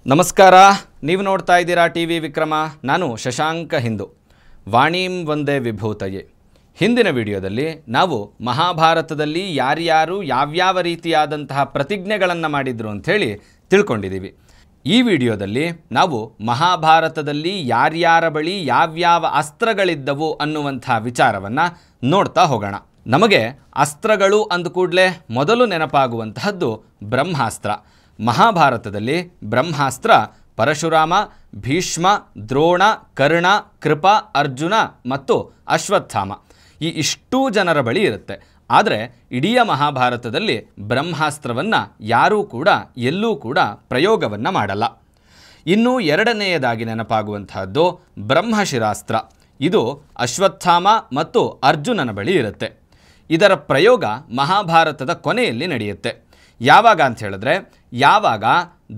ನಮಸ್ಕಾರ. ನೀವು ನೋಡ್ತಾ ಇದ್ದೀರಾ ಟಿವಿ ವಿಕ್ರಮ. ನಾನು ಶಶಾಂಕ ಹಿಂದೂ. ವಾಣೀಂ ವಂದೇ ವಿಭೂತಯೇ. ಹಿಂದಿನ ವಿಡಿಯೋದಲ್ಲಿ ನಾವು ಮಹಾಭಾರತದಲ್ಲಿ ಯಾರ್ಯಾರು ಯಾವ್ಯಾವ ರೀತಿಯಾದಂತಹ ಪ್ರತಿಜ್ಞೆಗಳನ್ನು ಮಾಡಿದ್ರು ಅಂಥೇಳಿ ತಿಳ್ಕೊಂಡಿದ್ದೀವಿ. ಈ ವಿಡಿಯೋದಲ್ಲಿ ನಾವು ಮಹಾಭಾರತದಲ್ಲಿ ಯಾರ್ಯಾರ ಬಳಿ ಯಾವ್ಯಾವ ಅಸ್ತ್ರಗಳಿದ್ದವು ಅನ್ನುವಂಥ ವಿಚಾರವನ್ನು ನೋಡ್ತಾ ಹೋಗೋಣ. ನಮಗೆ ಅಸ್ತ್ರಗಳು ಅಂದ ಕೂಡಲೇ ಮೊದಲು ನೆನಪಾಗುವಂತಹದ್ದು ಬ್ರಹ್ಮಾಸ್ತ್ರ. ಮಹಾಭಾರತದಲ್ಲಿ ಬ್ರಹ್ಮಾಸ್ತ್ರ ಪರಶುರಾಮ, ಭೀಷ್ಮ, ದ್ರೋಣ, ಕರ್ಣ, ಕೃಪ, ಅರ್ಜುನ ಮತ್ತು ಅಶ್ವತ್ಥಾಮ ಈ ಇಷ್ಟೂ ಜನರ ಬಳಿ ಇರುತ್ತೆ. ಆದರೆ ಇಡೀ ಮಹಾಭಾರತದಲ್ಲಿ ಬ್ರಹ್ಮಾಸ್ತ್ರವನ್ನು ಯಾರೂ ಕೂಡ ಎಲ್ಲೂ ಕೂಡ ಪ್ರಯೋಗವನ್ನು ಮಾಡಲ್ಲ. ಇನ್ನು ಎರಡನೆಯದಾಗಿ ನೆನಪಾಗುವಂತಹದ್ದು ಬ್ರಹ್ಮಶಿರಾಸ್ತ್ರ. ಇದು ಅಶ್ವತ್ಥಾಮ ಮತ್ತು ಅರ್ಜುನನ ಬಳಿ ಇರುತ್ತೆ. ಇದರ ಪ್ರಯೋಗ ಮಹಾಭಾರತದ ಕೊನೆಯಲ್ಲಿ ನಡೆಯುತ್ತೆ. ಯಾವಾಗ ಅಂತ ಹೇಳಿದ್ರೆ, ಯಾವಾಗ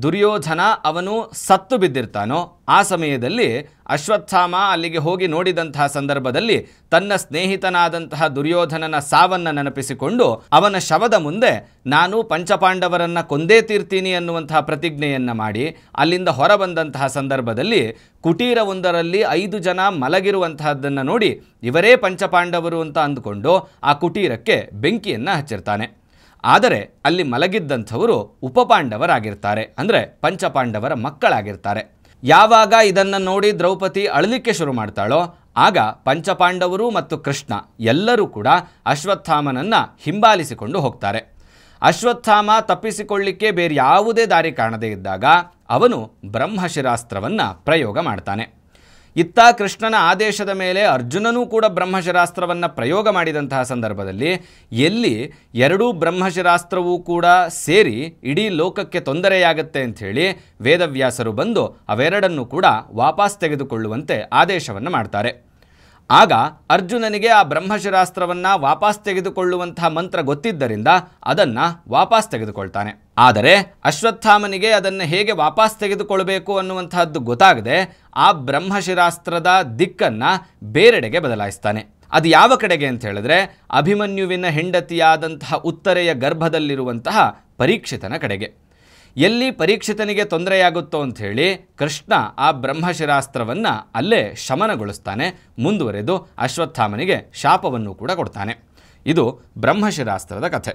ದುರ್ಯೋಧನ ಅವನು ಸತ್ತು ಬಿದ್ದಿರ್ತಾನೋ ಆ ಸಮಯದಲ್ಲಿ ಅಶ್ವತ್ಥಾಮ ಅಲ್ಲಿಗೆ ಹೋಗಿ ನೋಡಿದಂತಹ ಸಂದರ್ಭದಲ್ಲಿ ತನ್ನ ಸ್ನೇಹಿತನಾದಂತಹ ದುರ್ಯೋಧನನ ಸಾವನ್ನು ನೆನಪಿಸಿಕೊಂಡು ಅವನ ಶವದ ಮುಂದೆ ನಾನು ಪಂಚಪಾಂಡವರನ್ನು ಕೊಂದೇ ತೀರ್ತೀನಿ ಅನ್ನುವಂತಹ ಪ್ರತಿಜ್ಞೆಯನ್ನು ಮಾಡಿ ಅಲ್ಲಿಂದ ಹೊರಬಂದಂತಹ ಸಂದರ್ಭದಲ್ಲಿ ಕುಟೀರವೊಂದರಲ್ಲಿ 5 ಜನ ಮಲಗಿರುವಂತಹದ್ದನ್ನು ನೋಡಿ ಇವರೇ ಪಂಚಪಾಂಡವರು ಅಂತ ಅಂದುಕೊಂಡು ಆ ಕುಟೀರಕ್ಕೆ ಬೆಂಕಿಯನ್ನು ಹಚ್ಚಿರ್ತಾನೆ. ಆದರೆ ಅಲ್ಲಿ ಮಲಗಿದ್ದಂಥವರು ಉಪಪಾಂಡವರಾಗಿರ್ತಾರೆ, ಅಂದರೆ ಪಂಚಪಾಂಡವರ ಮಕ್ಕಳಾಗಿರ್ತಾರೆ. ಯಾವಾಗ ಇದನ್ನು ನೋಡಿ ದ್ರೌಪದಿ ಅಳಲಿಕ್ಕೆ ಶುರು ಮಾಡ್ತಾಳೋ ಆಗ ಪಂಚಪಾಂಡವರು ಮತ್ತು ಕೃಷ್ಣ ಎಲ್ಲರೂ ಕೂಡ ಅಶ್ವತ್ಥಾಮನನ್ನು ಹಿಂಬಾಲಿಸಿಕೊಂಡು ಹೋಗ್ತಾರೆ. ಅಶ್ವತ್ಥಾಮ ತಪ್ಪಿಸಿಕೊಳ್ಳಿಕ್ಕೆ ಬೇರೆ ಯಾವುದೇ ದಾರಿ ಕಾಣದೇ ಇದ್ದಾಗ ಅವನು ಬ್ರಹ್ಮಶಿರಾಸ್ತ್ರವನ್ನು ಪ್ರಯೋಗ ಮಾಡ್ತಾನೆ. ಇತ್ತ ಕೃಷ್ಣನ ಆದೇಶದ ಮೇಲೆ ಅರ್ಜುನನೂ ಕೂಡ ಬ್ರಹ್ಮಶಿರಾಸ್ತ್ರವನ್ನು ಪ್ರಯೋಗ ಮಾಡಿದಂತಹ ಸಂದರ್ಭದಲ್ಲಿ ಎಲ್ಲಿ ಎರಡೂ ಬ್ರಹ್ಮಶಿರಾಸ್ತ್ರವೂ ಕೂಡ ಸೇರಿ ಇಡೀ ಲೋಕಕ್ಕೆ ತೊಂದರೆಯಾಗುತ್ತೆ ಅಂಥೇಳಿ ವೇದವ್ಯಾಸರು ಬಂದು ಅವೆರಡನ್ನೂ ಕೂಡ ವಾಪಸ್ ತೆಗೆದುಕೊಳ್ಳುವಂತೆ ಆದೇಶವನ್ನು ಮಾಡ್ತಾರೆ. ಆಗ ಅರ್ಜುನನಿಗೆ ಆ ಬ್ರಹ್ಮಶಿರಾಸ್ತ್ರವನ್ನು ವಾಪಸ್ ತೆಗೆದುಕೊಳ್ಳುವಂತಹ ಮಂತ್ರ ಗೊತ್ತಿದ್ದರಿಂದ ಅದನ್ನು ವಾಪಸ್ ತೆಗೆದುಕೊಳ್ತಾನೆ. ಆದರೆ ಅಶ್ವತ್ಥಾಮನಿಗೆ ಅದನ್ನು ಹೇಗೆ ವಾಪಸ್ ತೆಗೆದುಕೊಳ್ಬೇಕು ಅನ್ನುವಂತಹದ್ದು ಗೊತ್ತಾಗದೆ ಆ ಬ್ರಹ್ಮಶಿರಾಸ್ತ್ರದ ದಿಕ್ಕನ್ನು ಬೇರೆಡೆಗೆ ಬದಲಾಯಿಸ್ತಾನೆ. ಅದು ಯಾವ ಕಡೆಗೆ ಅಂತ ಹೇಳಿದ್ರೆ, ಅಭಿಮನ್ಯುವಿನ ಹೆಂಡತಿಯಾದಂತಹ ಉತ್ತರೆಯ ಗರ್ಭದಲ್ಲಿರುವಂತಹ ಪರೀಕ್ಷಿತನ ಕಡೆಗೆ. ಎಲ್ಲಿ ಪರೀಕ್ಷಿತನಿಗೆ ತೊಂದರೆಯಾಗುತ್ತೋ ಅಂಥೇಳಿ ಕೃಷ್ಣ ಆ ಬ್ರಹ್ಮಶಿರಾಸ್ತ್ರವನ್ನು ಅಲ್ಲೇ ಶಮನಗೊಳಿಸ್ತಾನೆ. ಮುಂದುವರೆದು ಅಶ್ವತ್ಥಾಮನಿಗೆ ಶಾಪವನ್ನು ಕೂಡ ಕೊಡ್ತಾನೆ. ಇದು ಬ್ರಹ್ಮಶಿರಾಸ್ತ್ರದ ಕಥೆ.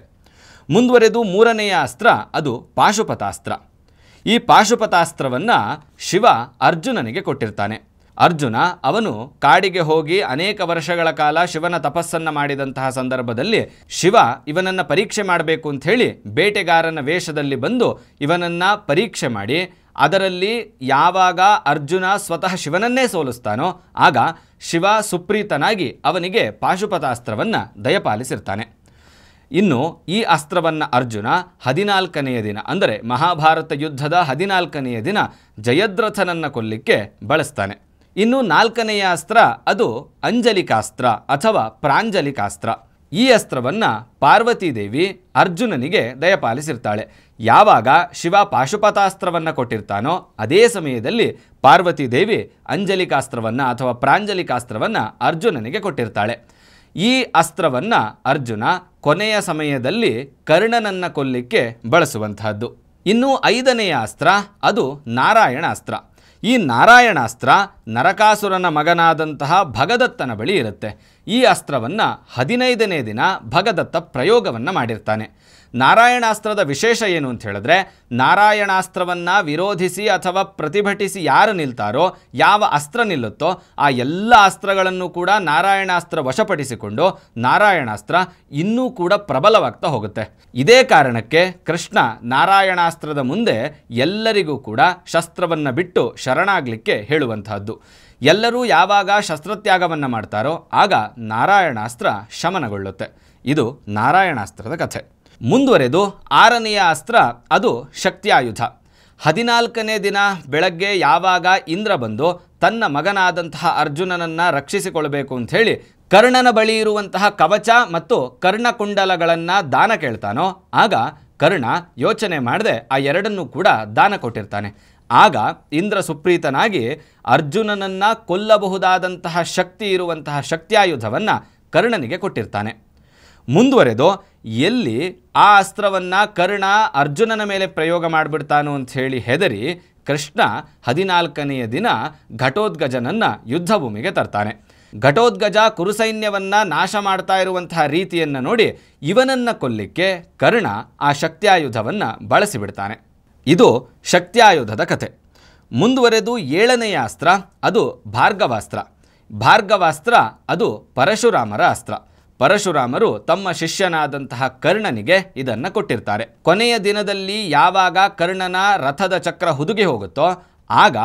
ಮುಂದುವರೆದು ಮೂರನೆಯ ಅಸ್ತ್ರ ಅದು ಪಾಶುಪತಾಸ್ತ್ರ. ಈ ಪಾಶುಪತಾಸ್ತ್ರವನ್ನು ಶಿವ ಅರ್ಜುನನಿಗೆ ಕೊಟ್ಟಿರ್ತಾನೆ. ಅರ್ಜುನ ಅವನು ಕಾಡಿಗೆ ಹೋಗಿ ಅನೇಕ ವರ್ಷಗಳ ಕಾಲ ಶಿವನ ತಪಸ್ಸನ್ನು ಮಾಡಿದಂತಹ ಸಂದರ್ಭದಲ್ಲಿ ಶಿವ ಇವನನ್ನು ಪರೀಕ್ಷೆ ಮಾಡಬೇಕು ಅಂಥೇಳಿ ಬೇಟೆಗಾರನ ವೇಷದಲ್ಲಿ ಬಂದು ಇವನನ್ನು ಪರೀಕ್ಷೆ ಮಾಡಿ ಅದರಲ್ಲಿ ಯಾವಾಗ ಅರ್ಜುನ ಸ್ವತಃ ಶಿವನನ್ನೇ ಸೋಲಿಸ್ತಾನೋ ಆಗ ಶಿವ ಸುಪ್ರೀತನಾಗಿ ಅವನಿಗೆ ಪಾಶುಪತಾಸ್ತ್ರವನ್ನು ದಯಪಾಲಿಸಿರ್ತಾನೆ. ಇನ್ನು ಈ ಅಸ್ತ್ರವನ್ನು ಅರ್ಜುನ 14ನೆಯ ದಿನ, ಅಂದರೆ ಮಹಾಭಾರತ ಯುದ್ಧದ 14ನೆಯ ದಿನ ಜಯದ್ರಥನನ್ನು ಕೊಲ್ಲಿಕ್ಕೆ ಬಳಸ್ತಾನೆ. ಇನ್ನು 4ನೆಯ ಅಸ್ತ್ರ ಅದು ಅಂಜಲಿಕಾಸ್ತ್ರ ಅಥವಾ ಪ್ರಾಂಜಲಿಕಾಸ್ತ್ರ. ಈ ಅಸ್ತ್ರವನ್ನು ಪಾರ್ವತೀದೇವಿ ಅರ್ಜುನನಿಗೆ ದಯಪಾಲಿಸಿರ್ತಾಳೆ. ಯಾವಾಗ ಶಿವ ಪಾಶುಪತಾಸ್ತ್ರವನ್ನು ಕೊಟ್ಟಿರ್ತಾನೋ ಅದೇ ಸಮಯದಲ್ಲಿ ಪಾರ್ವತೀದೇವಿ ಅಂಜಲಿಕಾಸ್ತ್ರವನ್ನು ಅಥವಾ ಪ್ರಾಂಜಲಿಕಾಸ್ತ್ರವನ್ನು ಅರ್ಜುನನಿಗೆ ಕೊಟ್ಟಿರ್ತಾಳೆ. ಈ ಅಸ್ತ್ರವನ್ನು ಅರ್ಜುನ ಕೊನೆಯ ಸಮಯದಲ್ಲಿ ಕರ್ಣನನ್ನು ಕೊಲ್ಲಿಕ್ಕೆ ಬಳಸುವಂತಹದ್ದು. ಇನ್ನು 5ನೆಯ ಅಸ್ತ್ರ ಅದು ನಾರಾಯಣಾಸ್ತ್ರ. ಈ ನಾರಾಯಣಾಸ್ತ್ರ ನರಕಾಸುರನ ಮಗನಾದಂತಹ ಭಗದತ್ತನ ಬಳಿ ಇರುತ್ತೆ. ಈ ಅಸ್ತ್ರವನ್ನು 15ನೇ ದಿನ ಭಗದತ್ತ ಪ್ರಯೋಗವನ್ನು ಮಾಡಿರ್ತಾನೆ. ನಾರಾಯಣಾಸ್ತ್ರದ ವಿಶೇಷ ಏನು ಅಂತ ಹೇಳಿದ್ರೆ, ನಾರಾಯಣಾಸ್ತ್ರವನ್ನು ವಿರೋಧಿಸಿ ಅಥವಾ ಪ್ರತಿಭಟಿಸಿ ಯಾರು ನಿಲ್ತಾರೋ, ಯಾವ ಅಸ್ತ್ರ ನಿಲ್ಲುತ್ತೋ ಆ ಎಲ್ಲ ಅಸ್ತ್ರಗಳನ್ನು ಕೂಡ ನಾರಾಯಣಾಸ್ತ್ರ ವಶಪಡಿಸಿಕೊಂಡು ನಾರಾಯಣಾಸ್ತ್ರ ಇನ್ನೂ ಕೂಡ ಪ್ರಬಲವಾಗ್ತಾ ಹೋಗುತ್ತೆ. ಇದೇ ಕಾರಣಕ್ಕೆ ಕೃಷ್ಣ ನಾರಾಯಣಾಸ್ತ್ರದ ಮುಂದೆ ಎಲ್ಲರಿಗೂ ಕೂಡ ಶಸ್ತ್ರವನ್ನು ಬಿಟ್ಟು ಶರಣಾಗಲಿಕ್ಕೆ ಹೇಳುವಂತಹದ್ದು. ಎಲ್ಲರೂ ಯಾವಾಗ ಶಸ್ತ್ರತ್ಯಾಗವನ್ನು ಮಾಡ್ತಾರೋ ಆಗ ನಾರಾಯಣಾಸ್ತ್ರ ಶಮನಗೊಳ್ಳುತ್ತೆ. ಇದು ನಾರಾಯಣಾಸ್ತ್ರದ ಕಥೆ. ಮುಂದುವರೆದು 6ನೆಯ ಅಸ್ತ್ರ ಅದು ಶಕ್ತಿಯಾಯುಧ. 14ನೇ ದಿನ ಬೆಳಗ್ಗೆ ಯಾವಾಗ ಇಂದ್ರ ಬಂದು ತನ್ನ ಮಗನಾದಂತಹ ಅರ್ಜುನನನ್ನು ರಕ್ಷಿಸಿಕೊಳ್ಬೇಕು ಅಂಥೇಳಿ ಕರ್ಣನ ಬಳಿ ಇರುವಂತಹ ಕವಚ ಮತ್ತು ಕರ್ಣಕುಂಡಲಗಳನ್ನು ದಾನ ಕೇಳ್ತಾನೋ ಆಗ ಕರ್ಣ ಯೋಚನೆ ಮಾಡದೆ ಆ ಎರಡನ್ನೂ ಕೂಡ ದಾನ ಕೊಟ್ಟಿರ್ತಾನೆ. ಆಗ ಇಂದ್ರ ಸುಪ್ರೀತನಾಗಿ ಅರ್ಜುನನನ್ನು ಕೊಲ್ಲಬಹುದಾದಂತಹ ಶಕ್ತಿ ಇರುವಂತಹ ಶಕ್ತಿಯಾಯುಧವನ್ನು ಕರ್ಣನಿಗೆ ಕೊಟ್ಟಿರ್ತಾನೆ. ಮುಂದುವರೆದು ಎಲ್ಲಿ ಆ ಅಸ್ತ್ರವನ್ನು ಕರ್ಣ ಅರ್ಜುನನ ಮೇಲೆ ಪ್ರಯೋಗ ಮಾಡಿಬಿಡ್ತಾನೋ ಅಂಥೇಳಿ ಹೆದರಿ ಕೃಷ್ಣ 14ನೆಯ ದಿನ ಘಟೋತ್ಕಚನನ್ನು ಯುದ್ಧಭೂಮಿಗೆ ತರ್ತಾನೆ. ಘಟೋತ್ಕಚ ಕುರುಸೈನ್ಯವನ್ನು ನಾಶ ಮಾಡ್ತಾ ಇರುವಂತಹ ರೀತಿಯನ್ನು ನೋಡಿ ಇವನನ್ನು ಕೊಲ್ಲಿಕ್ಕೆ ಕರ್ಣ ಆ ಶಕ್ತ್ಯಾಯುಧವನ್ನು ಬಳಸಿಬಿಡ್ತಾನೆ. ಇದು ಶಕ್ತ್ಯಾಯುಧದ ಕಥೆ. ಮುಂದುವರೆದು 7ನೆಯ ಅಸ್ತ್ರ, ಅದು ಭಾರ್ಗವಾಸ್ತ್ರ. ಭಾರ್ಗವಾಸ್ತ್ರ ಅದು ಪರಶುರಾಮರ ಅಸ್ತ್ರ. ಪರಶುರಾಮರು ತಮ್ಮ ಶಿಷ್ಯನಾದಂತಹ ಕರ್ಣನಿಗೆ ಇದನ್ನು ಕೊಟ್ಟಿರ್ತಾರೆ. ಕೊನೆಯ ದಿನದಲ್ಲಿ ಯಾವಾಗ ಕರ್ಣನ ರಥದ ಚಕ್ರ ಹುದುಗಿ ಹೋಗುತ್ತೋ ಆಗ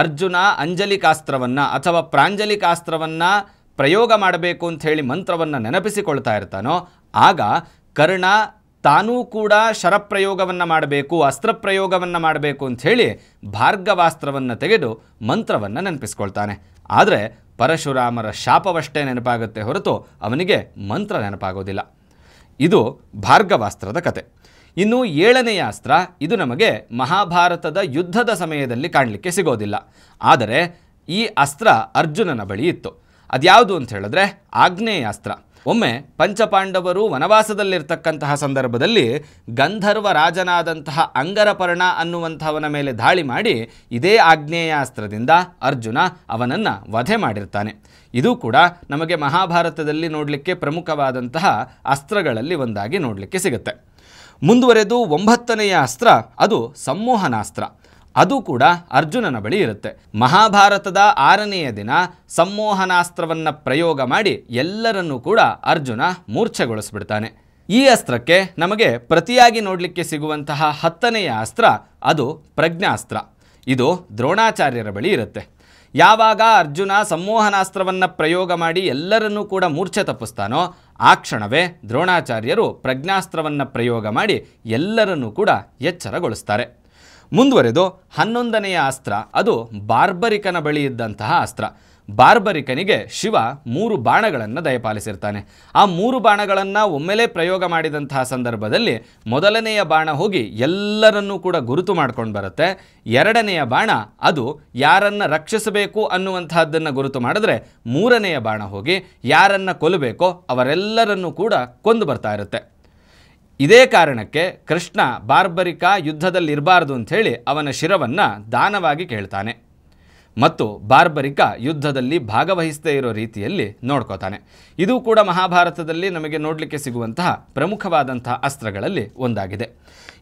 ಅರ್ಜುನ ಅಂಜಲಿಕಾಸ್ತ್ರವನ್ನು ಅಥವಾ ಪ್ರಾಂಜಲಿಕಾಸ್ತ್ರವನ್ನು ಪ್ರಯೋಗ ಮಾಡಬೇಕು ಅಂಥೇಳಿ ಮಂತ್ರವನ್ನು ನೆನಪಿಸಿಕೊಳ್ತಾ ಇರ್ತಾನೋ ಆಗ ಕರ್ಣ ತಾನೂ ಕೂಡ ಶರಪ್ರಯೋಗವನ್ನು ಮಾಡಬೇಕು, ಅಸ್ತ್ರಪ್ರಯೋಗವನ್ನು ಮಾಡಬೇಕು ಅಂಥೇಳಿ ಭಾರ್ಗವಾಸ್ತ್ರವನ್ನು ತೆಗೆದು ಮಂತ್ರವನ್ನು ನೆನಪಿಸ್ಕೊಳ್ತಾನೆ. ಆದರೆ ಪರಶುರಾಮರ ಶಾಪವಷ್ಟೇ ನೆನಪಾಗುತ್ತೆ ಹೊರತು ಅವನಿಗೆ ಮಂತ್ರ ನೆನಪಾಗೋದಿಲ್ಲ. ಇದು ಭಾರ್ಗವಾಸ್ತ್ರದ ಕತೆ. ಇನ್ನು 7ನೆಯ ಅಸ್ತ್ರ, ಇದು ನಮಗೆ ಮಹಾಭಾರತದ ಯುದ್ಧದ ಸಮಯದಲ್ಲಿ ಕಾಣಲಿಕ್ಕೆ ಸಿಗೋದಿಲ್ಲ. ಆದರೆ ಈ ಅಸ್ತ್ರ ಅರ್ಜುನನ ಬಳಿ ಇತ್ತು. ಅದ್ಯಾವುದು ಅಂತ ಹೇಳಿದ್ರೆ ಆಗ್ನೇಯಾಸ್ತ್ರ. ಒಮ್ಮೆ ಪಂಚಪಾಂಡವರು ವನವಾಸದಲ್ಲಿರ್ತಕ್ಕಂತಹ ಸಂದರ್ಭದಲ್ಲಿ ಗಂಧರ್ವ ರಾಜನಾದಂತಹ ಅಂಗರಪರ್ಣ ಅನ್ನುವಂಥವನ ಮೇಲೆ ದಾಳಿ ಮಾಡಿ ಇದೇ ಆಗ್ನೇಯಾಸ್ತ್ರದಿಂದ ಅರ್ಜುನ ಅವನನ್ನು ವಧೆ ಮಾಡಿರ್ತಾನೆ. ಇದು ಕೂಡ ನಮಗೆ ಮಹಾಭಾರತದಲ್ಲಿ ನೋಡಲಿಕ್ಕೆ ಪ್ರಮುಖವಾದಂತಹ ಅಸ್ತ್ರಗಳಲ್ಲಿ ಒಂದಾಗಿ ನೋಡಲಿಕ್ಕೆ ಸಿಗುತ್ತೆ. ಮುಂದುವರೆದು 9ನೆಯ ಅಸ್ತ್ರ, ಅದು ಸಂಮೋಹನಾಸ್ತ್ರ. ಅದು ಕೂಡ ಅರ್ಜುನನ ಬಳಿ ಇರುತ್ತೆ. ಮಹಾಭಾರತದ 6ನೆಯ ದಿನ ಸಂಮೋಹನಾಸ್ತ್ರವನ್ನು ಪ್ರಯೋಗ ಮಾಡಿ ಎಲ್ಲರನ್ನೂ ಕೂಡ ಅರ್ಜುನ ಮೂರ್ಛೆಗೊಳಿಸ್ಬಿಡ್ತಾನೆ. ಈ ಅಸ್ತ್ರಕ್ಕೆ ನಮಗೆ ಪ್ರತಿಯಾಗಿ ನೋಡಲಿಕ್ಕೆ ಸಿಗುವಂತಹ 10ನೆಯ ಅಸ್ತ್ರ, ಅದು ಪ್ರಜ್ಞಾಸ್ತ್ರ. ಇದು ದ್ರೋಣಾಚಾರ್ಯರ ಬಳಿ ಇರುತ್ತೆ. ಯಾವಾಗ ಅರ್ಜುನ ಸಂಮೋಹನಾಸ್ತ್ರವನ್ನು ಪ್ರಯೋಗ ಮಾಡಿ ಎಲ್ಲರನ್ನೂ ಕೂಡ ಮೂರ್ಛೆ ತಪ್ಪಿಸ್ತಾನೋ ಆ ಕ್ಷಣವೇ ದ್ರೋಣಾಚಾರ್ಯರು ಪ್ರಜ್ಞಾಸ್ತ್ರವನ್ನು ಪ್ರಯೋಗ ಮಾಡಿ ಎಲ್ಲರನ್ನೂ ಕೂಡ ಎಚ್ಚರಗೊಳಿಸ್ತಾರೆ. ಮುಂದುವರೆದು 11ನೆಯ ಅಸ್ತ್ರ, ಅದು ಬಾರ್ಬರಿಕನ ಬಳಿ ಇದ್ದಂತಹ ಅಸ್ತ್ರ. ಬಾರ್ಬರಿಕನಿಗೆ ಶಿವ 3 ಬಾಣಗಳನ್ನು ದಯಪಾಲಿಸಿರ್ತಾನೆ. ಆ 3 ಬಾಣಗಳನ್ನು ಒಮ್ಮೆಲೇ ಪ್ರಯೋಗ ಮಾಡಿದಂತಹ ಸಂದರ್ಭದಲ್ಲಿ ಮೊದಲನೆಯ ಬಾಣ ಹೋಗಿ ಎಲ್ಲರನ್ನೂ ಕೂಡ ಗುರುತು ಮಾಡ್ಕೊಂಡು ಬರುತ್ತೆ. 2ನೆಯ ಬಾಣ ಅದು ಯಾರನ್ನು ರಕ್ಷಿಸಬೇಕು ಅನ್ನುವಂತಹದ್ದನ್ನು ಗುರುತು ಮಾಡಿದ್ರೆ 3ನೆಯ ಬಾಣ ಹೋಗಿ ಯಾರನ್ನು ಕೊಲ್ಲಬೇಕೋ ಅವರೆಲ್ಲರನ್ನೂ ಕೂಡ ಕೊಂದು ಬರ್ತಾ ಇರುತ್ತೆ. ಇದೇ ಕಾರಣಕ್ಕೆ ಕೃಷ್ಣ ಬಾರ್ಬರಿಕ ಯುದ್ಧದಲ್ಲಿ ಇರಬಾರ್ದು ಅಂಥೇಳಿ ಅವನ ಶಿರವನ್ನು ದಾನವಾಗಿ ಕೇಳ್ತಾನೆ ಮತ್ತು ಬಾರ್ಬರಿಕ ಯುದ್ಧದಲ್ಲಿ ಭಾಗವಹಿಸದೇ ಇರೋ ರೀತಿಯಲ್ಲಿ ನೋಡ್ಕೋತಾನೆ. ಇದು ಕೂಡ ಮಹಾಭಾರತದಲ್ಲಿ ನಮಗೆ ನೋಡಲಿಕ್ಕೆ ಸಿಗುವಂತಹ ಪ್ರಮುಖವಾದಂತಹ ಅಸ್ತ್ರಗಳಲ್ಲಿ ಒಂದಾಗಿದೆ.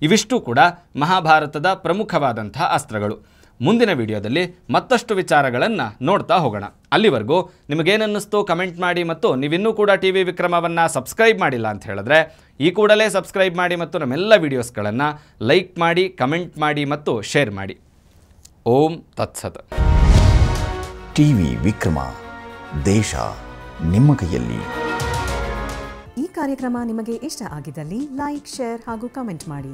ಇವಿಷ್ಟು ಕೂಡ ಮಹಾಭಾರತದ ಪ್ರಮುಖವಾದಂತಹ ಅಸ್ತ್ರಗಳು. ಮುಂದಿನ ವಿಡಿಯೋದಲ್ಲಿ ಮತ್ತಷ್ಟು ವಿಚಾರಗಳನ್ನು ನೋಡ್ತಾ ಹೋಗೋಣ. ಅಲ್ಲಿವರೆಗೂ ನಿಮಗೇನನ್ನಿಸ್ತೋ ಕಮೆಂಟ್ ಮಾಡಿ ಮತ್ತು ನೀವಿನ್ನೂ ಕೂಡ ಟಿವಿ ವಿಕ್ರಮವನ್ನು ಸಬ್ಸ್ಕ್ರೈಬ್ ಮಾಡಿಲ್ಲ ಅಂತ ಹೇಳಿದ್ರೆ ಈ ಕೂಡಲೇ ಸಬ್ಸ್ಕ್ರೈಬ್ ಮಾಡಿ ಮತ್ತು ನಮ್ಮೆಲ್ಲ ವಿಡಿಯೋಸ್ಗಳನ್ನು ಲೈಕ್ ಮಾಡಿ, ಕಮೆಂಟ್ ಮಾಡಿ ಮತ್ತು ಶೇರ್ ಮಾಡಿ. ಓಂ ತತ್ಸತ್. ಟಿವಿ ವಿಕ್ರಮ, ದೇಶ ನಿಮ್ಮ ಕೈಯಲ್ಲಿ. ಈ ಕಾರ್ಯಕ್ರಮ ನಿಮಗೆ ಇಷ್ಟ ಆಗಿದ್ದಲ್ಲಿ ಲೈಕ್, ಶೇರ್ ಹಾಗೂ ಕಮೆಂಟ್ ಮಾಡಿ.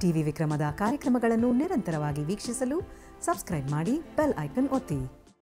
ಟಿವಿ ವಿಕ್ರಮದ ಕಾರ್ಯಕ್ರಮಗಳನ್ನು ನಿರಂತರವಾಗಿ ವೀಕ್ಷಿಸಲು ಸಬ್ಸ್ಕ್ರೈಬ್ ಮಾಡಿ, ಬೆಲ್ ಐಕನ್ ಒತ್ತಿ.